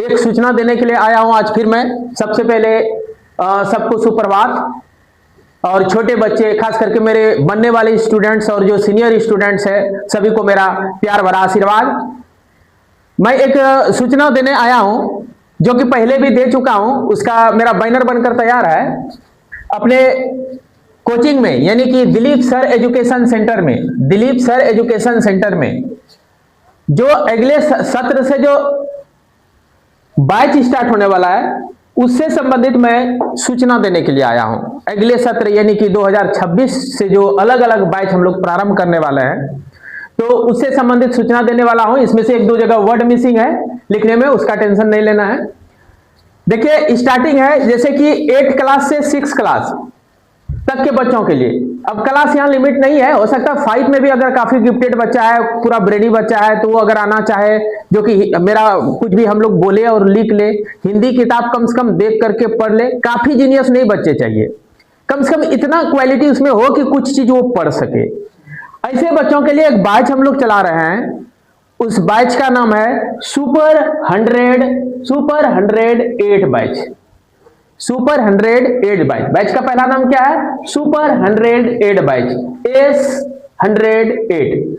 एक सूचना देने के लिए आया हूं आज फिर मैं। सबसे पहले सबको सुप्रभात। और छोटे बच्चे, खास करके मेरे बनने वाले स्टूडेंट्स और जो सीनियर स्टूडेंट्स हैं, सभी को मेरा प्यार भरा आशीर्वाद। मैं एक सूचना देने आया हूं जो कि पहले भी दे चुका हूं, उसका मेरा बैनर बनकर तैयार है। अपने कोचिंग में, यानी कि दिलीप सर एजुकेशन सेंटर में, दिलीप सर एजुकेशन सेंटर में जो अगले सत्र से जो बैच स्टार्ट होने वाला है, उससे संबंधित मैं सूचना देने के लिए आया हूं। अगले सत्र यानी कि 2026 से जो अलग अलग बैच हम लोग प्रारंभ करने वाले हैं, तो उससे संबंधित सूचना देने वाला हूं। इसमें से एक दो जगह वर्ड मिसिंग है लिखने में, उसका टेंशन नहीं लेना है। देखिए, स्टार्टिंग है जैसे कि 8 क्लास से 6 क्लास तक के बच्चों के लिए। अब क्लास यहाँ लिमिट नहीं है, हो सकता है 5 में भी अगर काफी गिफ्टेड बच्चा है, पूरा ब्रेडी बच्चा है, तो वो अगर आना चाहे, जो कि मेरा कुछ भी हम लोग बोले और लिख ले, हिंदी किताब कम से कम देख करके पढ़ ले। काफी जीनियस नहीं बच्चे चाहिए, कम से कम इतना क्वालिटी उसमें हो कि कुछ चीज वो पढ़ सके। ऐसे बच्चों के लिए एक बैच हम लोग चला रहे हैं। उस बैच का नाम है super 108 batch. Super 108 batch. Batch का पहला नाम क्या है? Super 108 batch, S108।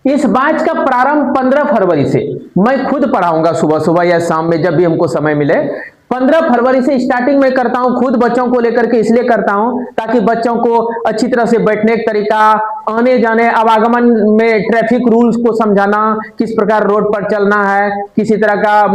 इस बैच का प्रारंभ 15 फरवरी से मैं खुद पढ़ाऊंगा, सुबह सुबह या शाम में जब भी हमको समय मिले। 15 फरवरी से स्टार्टिंग में करता हूं, खुद बच्चों को लेकर के इसलिए करता हूं ताकि बच्चों को अच्छी तरह से बैठने का तरीका, आने जाने, आवागमन में ट्रैफिक रूल्स को समझाना, किस प्रकार रोड पर चलना है, किसी तरह का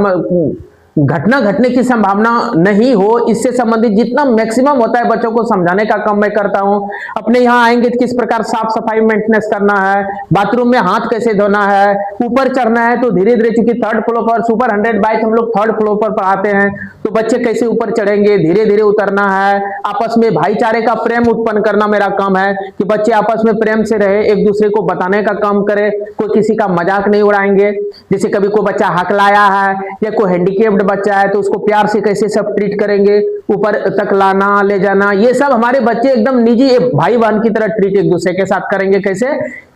घटना घटने की संभावना नहीं हो, इससे संबंधित जितना मैक्सिमम होता है बच्चों को समझाने का काम मैं करता हूं। अपने यहाँ आएंगे तो किस प्रकार साफ सफाई मेंटेनेंस करना है, बाथरूम में हाथ कैसे धोना है, ऊपर चढ़ना है तो धीरे धीरे, चूंकि 3rd फ्लोर पर सुपर 100 बैच हम लोग 3rd फ्लोर पर पढ़ाते हैं, तो बच्चे कैसे ऊपर चढ़ेंगे, धीरे धीरे उतरना है। आपस में भाईचारे का प्रेम उत्पन्न करना मेरा काम है कि बच्चे आपस में प्रेम से रहे, एक दूसरे को बताने का काम करे, कोई किसी का मजाक नहीं उड़ाएंगे। जैसे कभी कोई बच्चा हकलाया है या कोई हैंडीकेप्ड बच्चा है तो उसको प्यार से कैसे सब ट्रीट करेंगे, ऊपर तक लाना ले जाना, ये सब हमारे बच्चे एकदम निजी भाई बहन की तरह ट्रीट एक दूसरे के साथ करेंगे कैसे,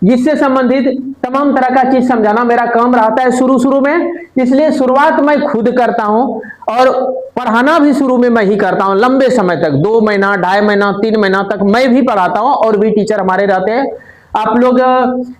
इससे संबंधित तमाम तरह का चीज समझाना मेरा काम रहता है शुरू में। इसलिए शुरुआत मैं खुद करता हूं और पढ़ाना भी शुरू में मैं ही करता हूं, लंबे समय तक, 2 महीना, 2.5 महीना, 3 महीना तक मैं भी पढ़ाता हूं और भी टीचर हमारे रहते हैं। आप लोग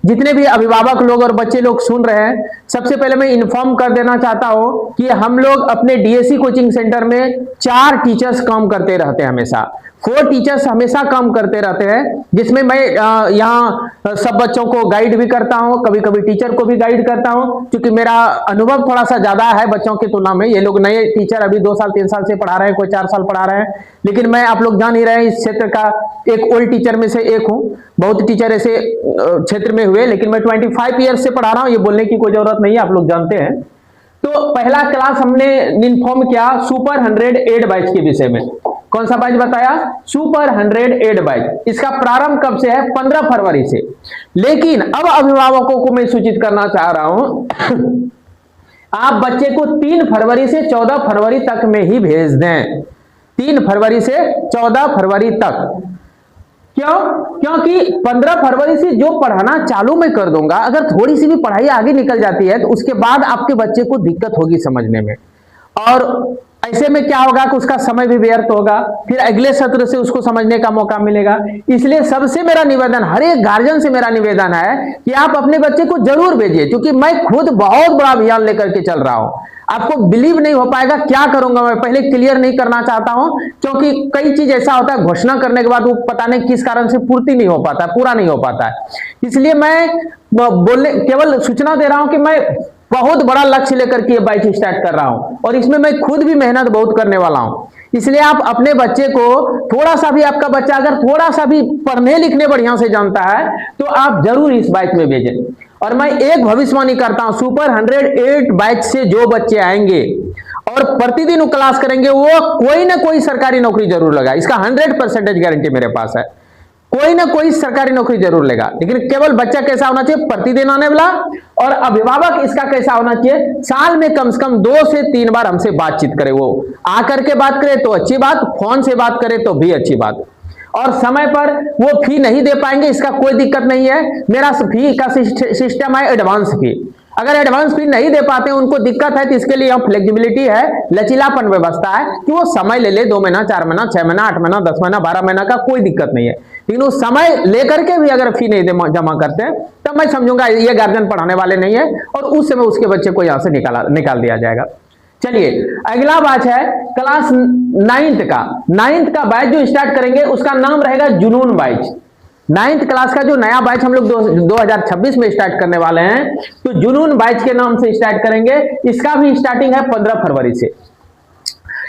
जितने भी अभिभावक लोग और बच्चे लोग सुन रहे हैं, सबसे पहले मैं इन्फॉर्म कर देना चाहता हूं कि हम लोग अपने डीएससी कोचिंग सेंटर में 4 टीचर्स काम करते रहते हैं, हमेशा 4 टीचर्स हमेशा काम करते रहते हैं, जिसमें मैं यहाँ सब बच्चों को गाइड भी करता हूं, कभी कभी टीचर को भी गाइड करता हूं, क्योंकि मेरा अनुभव थोड़ा सा ज्यादा है बच्चों की तुलना में। ये लोग नए टीचर अभी 2 साल 3 साल से पढ़ा रहे हैं, कोई 4 साल पढ़ा रहे हैं, लेकिन मैं, आप लोग जान ही रहे हैं, इस क्षेत्र का एक ओल्ड टीचर में से एक हूं। बहुत टीचर ऐसे क्षेत्र में हुए, लेकिन मैं 25 ईयर्स से पढ़ा रहा हूं, ये बोलने की कोई जरूरत नहीं है, आप लोग जानते हैं। तो पहला क्लास हमने इन्फॉर्म किया सुपर 108 बैच के विषय में। कौन सा बैच बताया? Super 108 batch. इसका प्रारंभ कब से है? 15 फरवरी से। लेकिन अब अभिभावकों को मैं सूचित करना चाह रहा हूं आप बच्चे को 3 फरवरी से 14 फरवरी तक में ही भेज दें। 3 फरवरी से 14 फरवरी तक। क्यों? क्योंकि 15 फरवरी से जो पढ़ाना चालू मैं कर दूंगा, अगर थोड़ी सी भी पढ़ाई आगे निकल जाती है तो उसके बाद आपके बच्चे को दिक्कत होगी समझने में, और ऐसे में क्या होगा कि उसका समय भी व्यर्थ होगा, फिर अगले सत्र से उसको समझने का मौका मिलेगा। इसलिए सबसे मेरा निवेदन, हर एक गार्जियन से मेरा निवेदन है कि आप अपने बच्चे को जरूर भेजिए, क्योंकि मैं खुद बहुत बड़ा अभियान लेकर के चल रहा हूं। आपको बिलीव नहीं हो पाएगा क्या करूंगा मैं, पहले क्लियर नहीं करना चाहता हूं, क्योंकि कई चीज ऐसा होता है घोषणा करने के बाद वो पता नहीं किस कारण से पूर्ति नहीं हो पाता, पूरा नहीं हो पाता है। इसलिए मैं बोलने केवल सूचना दे रहा हूं कि मैं बहुत बड़ा लक्ष्य लेकर के ये बैच स्टार्ट कर रहा हूं, और इसमें मैं खुद भी मेहनत बहुत करने वाला हूं। इसलिए आप अपने बच्चे को, थोड़ा सा भी आपका बच्चा अगर थोड़ा सा भी पढ़ने लिखने बढ़िया से जानता है तो आप जरूर इस बैच में भेजें। और मैं एक भविष्यवाणी करता हूं, सुपर 108 बैच से जो बच्चे आएंगे और प्रतिदिन क्लास करेंगे, वो कोई ना कोई सरकारी नौकरी जरूर लगा। इसका 100% गारंटी मेरे पास है, कोई ना कोई सरकारी नौकरी जरूर लेगा। लेकिन केवल बच्चा कैसा होना चाहिए? प्रतिदिन आने वाला, और अभिभावक इसका कैसा होना चाहिए? साल में कम से कम 2 से 3 बार हमसे बातचीत करे। वो आकर के बात करे तो अच्छी बात, फोन से बात करे तो भी अच्छी बात, और समय पर वो फी नहीं दे पाएंगे इसका कोई दिक्कत नहीं है। मेरा फी का सिस्टम है एडवांस फी। अगर एडवांस फी नहीं दे पाते हैं, उनको दिक्कत है, तो इसके लिए यहाँ फ्लेक्सिबिलिटी है, लचीलापन व्यवस्था है कि वो समय ले ले, 2 महीना, 4 महीना, 6 महीना, 8 महीना, 10 महीना, 12 महीना का कोई दिक्कत नहीं है। लेकिन उस समय लेकर के भी अगर फी नहीं जमा करते हैं, तब मैं समझूंगा ये गार्जियन पढ़ाने वाले नहीं है, और उस समय उसके बच्चे को यहां से निकाल दिया जाएगा। चलिए अगला बैच है क्लास 9th का बैच जो स्टार्ट करेंगे, उसका नाम रहेगा जुनून बैच। 9th क्लास का जो नया बैच हम लोग 2026 में स्टार्ट करने वाले हैं, तो जुनून बैच के नाम से स्टार्ट करेंगे। इसका भी स्टार्टिंग है 15 फरवरी से।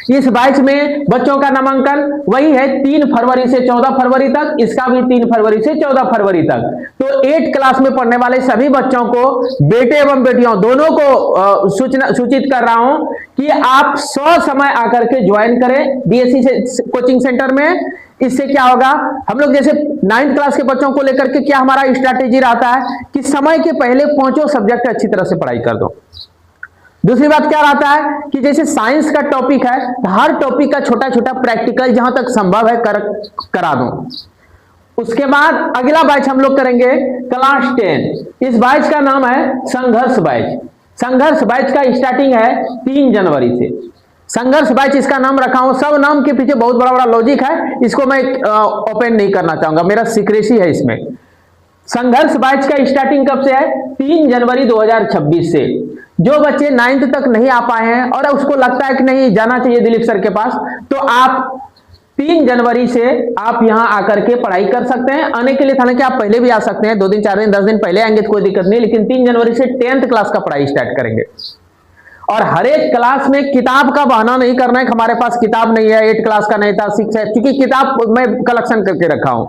इस बैच में बच्चों का नामांकन वही है 3 फरवरी से 14 फरवरी तक, इसका भी 3 फरवरी से 14 फरवरी तक। तो 8 क्लास में पढ़ने वाले सभी बच्चों को, बेटे एवं बेटियों दोनों को सूचित कर रहा हूं कि आप समय आकर के ज्वाइन करें डीएससी से कोचिंग सेंटर में। इससे क्या होगा, हम लोग जैसे 9th क्लास के बच्चों को लेकर के क्या हमारा स्ट्रैटेजी रहता है कि समय के पहले 5 सब्जेक्ट अच्छी तरह से पढ़ाई कर दो। दूसरी बात क्या रहता है कि जैसे साइंस का टॉपिक है, तो हर टॉपिक का छोटा छोटा प्रैक्टिकल जहां तक संभव है करा दूं। उसके बाद अगला बैच हम लोग करेंगे क्लास 10। इस बैच का नाम है संघर्ष बैच। संघर्ष बैच का स्टार्टिंग है 3 जनवरी से। संघर्ष बैच इसका नाम रखा हूं, सब नाम के पीछे बहुत बड़ा बड़ा लॉजिक है, इसको मैं ओपन नहीं करना चाहूंगा, मेरा सीक्रेसी है इसमें। संघर्ष बैच का स्टार्टिंग कब से है? 3 जनवरी 2026 से। जो बच्चे 9th तक नहीं आ पाए हैं और उसको लगता है कि नहीं जाना चाहिए दिलीप सर के पास, तो आप 3 जनवरी से आप यहां आकर के पढ़ाई कर सकते हैं। आने के लिए हालांकि आप पहले भी आ सकते हैं, 2 दिन 4 दिन 10 दिन पहले आएंगे तो कोई दिक्कत नहीं, लेकिन 3 जनवरी से 10th क्लास का पढ़ाई स्टार्ट करेंगे। और हर एक क्लास में किताब का बहाना नहीं करना है कि हमारे पास किताब नहीं है, 8 क्लास का नहीं था, 6 है, क्योंकि किताब मैं कलेक्शन करके रखा हूं।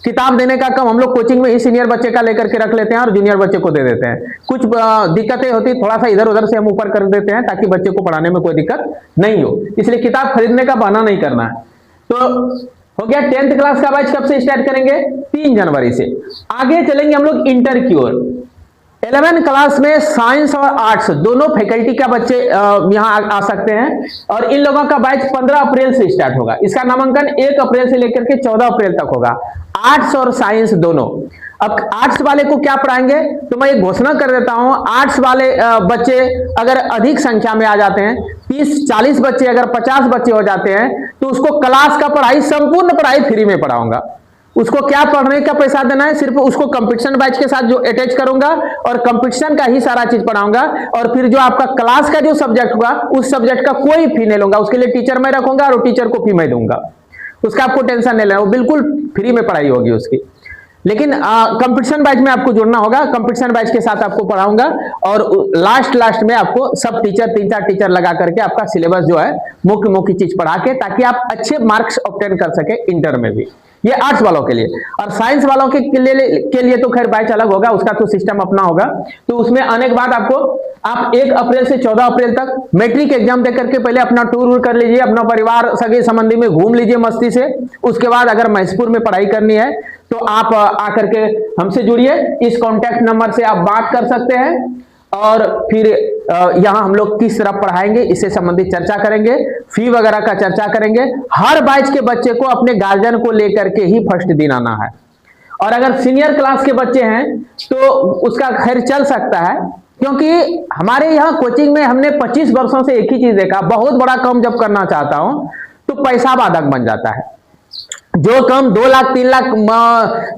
किताब देने का काम हम लोग कोचिंग में ही सीनियर बच्चे का लेकर के रख लेते हैं और जूनियर बच्चे को दे देते हैं। कुछ दिक्कतें होती, थोड़ा सा इधर उधर से हम ऊपर कर देते हैं ताकि बच्चे को पढ़ाने में कोई दिक्कत नहीं हो, इसलिए किताब खरीदने का बहाना नहीं करना है। तो हो गया 10th क्लास का बैच कब से स्टार्ट करेंगे? 3 जनवरी से। आगे चलेंगे हम लोग इंटर की ओर। 11 क्लास में साइंस और आर्ट्स दोनों फैकल्टी का बच्चे यहां आ सकते हैं, और इन लोगों का बैच 15 अप्रैल से स्टार्ट होगा। इसका नामांकन 1 अप्रैल से लेकर के 14 अप्रैल तक होगा, आर्ट्स और साइंस दोनों। अब आर्ट्स वाले को क्या पढ़ाएंगे, तो मैं एक घोषणा कर देता हूं, आर्ट्स वाले बच्चे अगर अधिक संख्या में आ जाते हैं, 30-40 बच्चे, अगर 50 बच्चे हो जाते हैं, तो उसको क्लास का पढ़ाई, संपूर्ण पढ़ाई फ्री में पढ़ाऊंगा। उसको क्या पढ़ने का पैसा देना है, सिर्फ उसको कंपटीशन बैच के साथ जो अटैच करूंगा और कंपटीशन का ही सारा चीज पढ़ाऊंगा। और फिर जो आपका क्लास का जो सब्जेक्ट होगा, उस सब्जेक्ट का कोई फी नहीं लूंगा, उसके लिए टीचर मैं रखूंगा और टीचर को फी मैं दूंगा, उसका आपको टेंशन नहीं लेना, वो बिल्कुल फ्री में पढ़ाई होगी उसकी। लेकिन कंपटीशन बैच में आपको जुड़ना होगा, कंपटीशन बैच के साथ आपको पढ़ाऊंगा, और लास्ट में आपको सब टीचर 3-4 टीचर लगा करके आपका सिलेबस जो है मुख्य चीज पढ़ा के, ताकि आप अच्छे मार्क्स ऑब्टेन कर सके इंटर में भी। ये आर्ट्स वालों के लिए। और साइंस वालों के लिए तो खैर बैच अलग होगा, उसका तो सिस्टम अपना होगा। तो उसमें आने के बाद आप 1 अप्रैल से 14 अप्रैल तक मैट्रिक एग्जाम देकर के पहले अपना टूर कर लीजिए, अपना परिवार सगे संबंधी में घूम लीजिए मस्ती से। उसके बाद अगर महसपुर में पढ़ाई करनी है तो आप आकर के हमसे जुड़िए, इस कॉन्टैक्ट नंबर से आप बात कर सकते हैं, और फिर यहां हम लोग किस तरह पढ़ाएंगे इससे संबंधित चर्चा करेंगे, फी वगैरह का चर्चा करेंगे। हर बैच के बच्चे को अपने गार्जियन को लेकर के ही फर्स्ट दिन आना है, और अगर सीनियर क्लास के बच्चे हैं तो उसका खैर चल सकता है, क्योंकि हमारे यहाँ कोचिंग में हमने 25 वर्षों से एक ही चीज देखा, बहुत बड़ा काम जब करना चाहता हूं तो पैसा बाधक बन जाता है। जो काम 2 लाख 3 लाख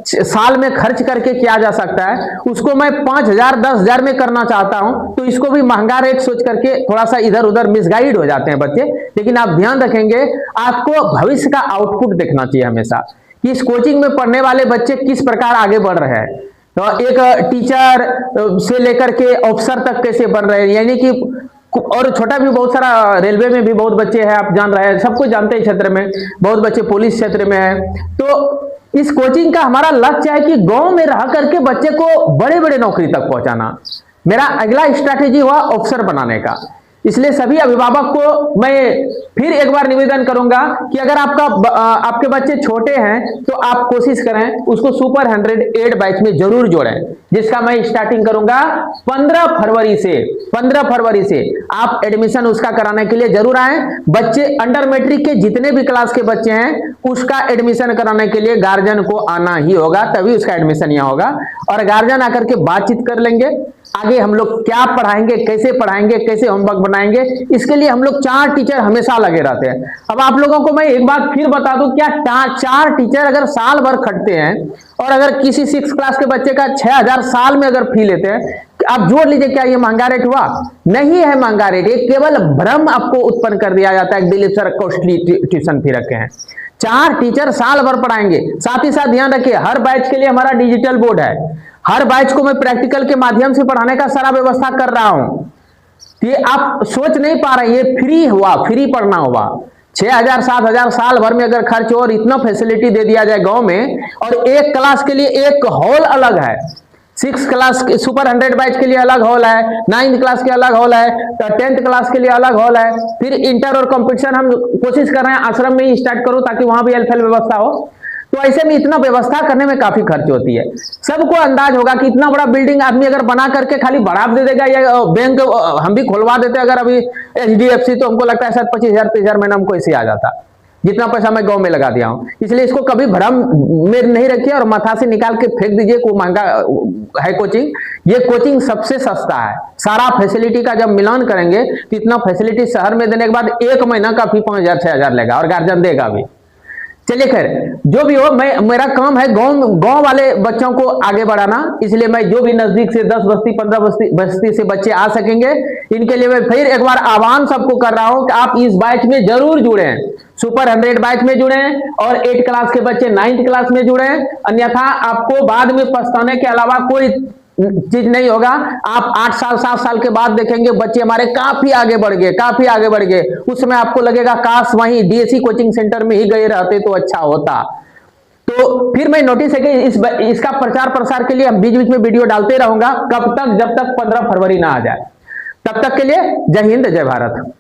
साल में खर्च करके किया जा सकता है, उसको मैं 5,000 10,000 में करना चाहता हूं, तो इसको भी महंगा रेट सोच करके थोड़ा सा इधर उधर मिसगाइड हो जाते हैं बच्चे। लेकिन आप ध्यान रखेंगे, आपको भविष्य का आउटपुट देखना चाहिए हमेशा कि इस कोचिंग में पढ़ने वाले बच्चे किस प्रकार आगे बढ़ रहे हैं, तो एक टीचर से लेकर के ऑफिसर तक कैसे बन रहे हैं, यानी कि और छोटा भी बहुत सारा, रेलवे में भी बहुत बच्चे हैं, आप जान रहे हैं, सब कुछ जानते हैं क्षेत्र में, बहुत बच्चे पुलिस क्षेत्र में हैं। तो इस कोचिंग का हमारा लक्ष्य है कि गांव में रह करके बच्चे को बड़े बड़े नौकरी तक पहुंचाना। मेरा अगला स्ट्रैटेजी हुआ ऑफिसर बनाने का। इसलिए सभी अभिभावक को मैं फिर एक बार निवेदन करूंगा कि अगर आपके बच्चे छोटे हैं तो आप कोशिश करें उसको सुपर 100 बैच में जरूर जोड़ें, जिसका मैं स्टार्टिंग करूंगा 15 फरवरी से आप एडमिशन उसका कराने के लिए जरूर आए। बच्चे अंडर मैट्रिक के जितने भी क्लास के बच्चे हैं उसका एडमिशन कराने के लिए गार्जियन को आना ही होगा, तभी उसका एडमिशन यहाँ होगा। और गार्जियन आकर के बातचीत कर लेंगे, आगे हम लोग क्या पढ़ाएंगे, कैसे होमवर्क बनाएंगे, इसके लिए हम लोग 4 टीचर हमेशा लगे रहते हैं। अब आप लोगों को मैं एक बात फिर बता दूं, क्या 4 टीचर अगर साल भर खटते हैं और अगर किसी 6 क्लास के बच्चे का 6000 साल में अगर फी लेते हैं, आप जोड़ लीजिए, क्या ये महंगा रेट हुआ? नहीं है महंगा रेट, ये केवल भ्रम आपको उत्पन्न कर दिया जाता है। Dilip sir costly tuition fee रखे हैं, 4 टीचर साल भर पढ़ाएंगे। साथ ही साथ ध्यान रखिए, हर बैच के लिए हमारा डिजिटल बोर्ड है, हर बैच को मैं प्रैक्टिकल के माध्यम से पढ़ाने का सारा व्यवस्था कर रहा हूं। ये आप सोच नहीं पा रहे, ये फ्री हुआ, फ्री पढ़ना हुआ। 6000 7000 साल भर में अगर खर्च हो और इतना फैसिलिटी दे दिया जाए गांव में, और एक क्लास के लिए एक हॉल अलग है, 6 क्लास सुपर 100 बैच के लिए अलग हॉल है, 9th क्लास के अलग हॉल है, 10th क्लास के लिए अलग हॉल है, फिर इंटर और कंपटीशन हम कोशिश कर रहे हैं आश्रम में ही स्टार्ट करो ताकि वहां भी एलफेल व्यवस्था हो। तो ऐसे में इतना व्यवस्था करने में काफी खर्च होती है। सबको अंदाज होगा कि इतना बड़ा बिल्डिंग आदमी अगर बना करके खाली बढ़ा दे देगा, या बैंक हम भी खुलवा देते अगर अभी HDFC, तो हमको लगता है शायद 25,000 30,000 महीना हमको ऐसे आ जाता, जितना पैसा मैं गांव में लगा दिया हूं। इसलिए इसको कभी भ्रम में नहीं रखिए और माथा से निकाल के फेंक दीजिए को महंगा है कोचिंग। ये कोचिंग सबसे सस्ता है। सारा फैसिलिटी का जब मिलान करेंगे तो इतना फैसिलिटी शहर में देने के बाद 1 महीना का फी 5000 6000 लेगा और गार्जियन देगा भी। चलिए खैर, जो भी हो, मेरा काम है गांव वाले बच्चों को आगे बढ़ाना। इसलिए मैं जो भी नजदीक से 10 बस्ती 15 बस्ती से बच्चे आ सकेंगे, इनके लिए मैं फिर एक बार आह्वान सबको कर रहा हूं कि आप इस बैच में जरूर जुड़े, सुपर 100 बैच में जुड़े और 8 क्लास के बच्चे 9th क्लास में जुड़े। अन्यथा आपको बाद में पछताने के अलावा कोई चीज नहीं होगा। आप 8 साल 7 साल के बाद देखेंगे बच्चे हमारे काफी आगे बढ़ गए। उस समय आपको लगेगा काश वहीं DSC कोचिंग सेंटर में ही गए रहते तो अच्छा होता। तो फिर मैं नोटिस है कि इसका प्रचार प्रसार के लिए हम बीच बीच में वीडियो डालते रहूंगा, कब तक, जब तक 15 फरवरी ना आ जाए। तब तक के लिए जय हिंद, जय भारत।